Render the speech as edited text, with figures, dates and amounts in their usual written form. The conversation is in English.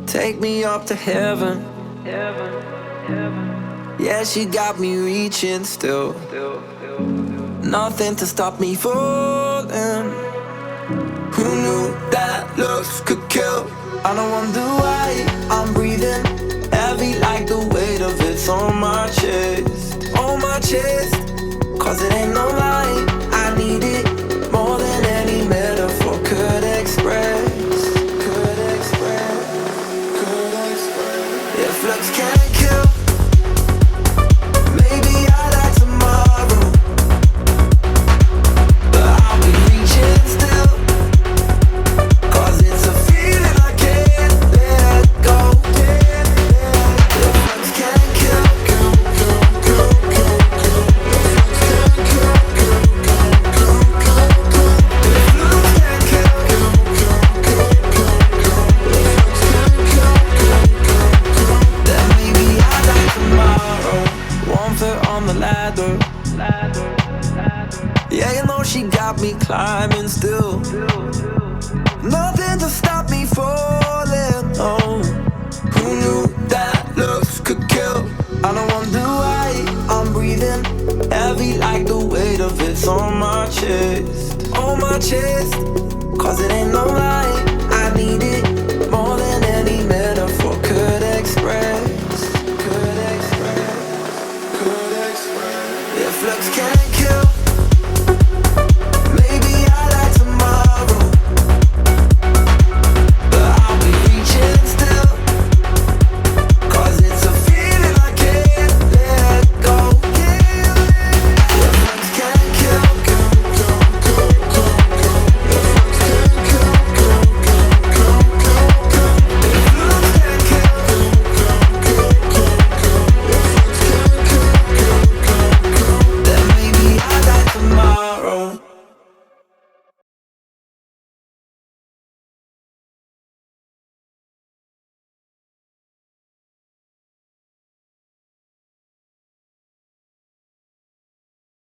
Take me up to heaven. Yeah, she got me reaching still. Nothing to stop me falling. Who knew that looks could kill? I don't wonder why I'm breathing heavy like the weight of it's on my chest. On my chest. Cause it ain't no lie, I need it more than any metaphor could express. If looks can't kill, maybe I'll die tomorrow, but I'll be reaching still. Cause it's a feeling I can't let go. If looks can't kill, on the ladder. Yeah, you know she got me climbing still. Nothing to stop me falling. Oh, who knew that looks could kill? I don't wonder why I'm breathing heavy like the weight of it's on my chest. On my chest. Cause it ain't no lie, I need it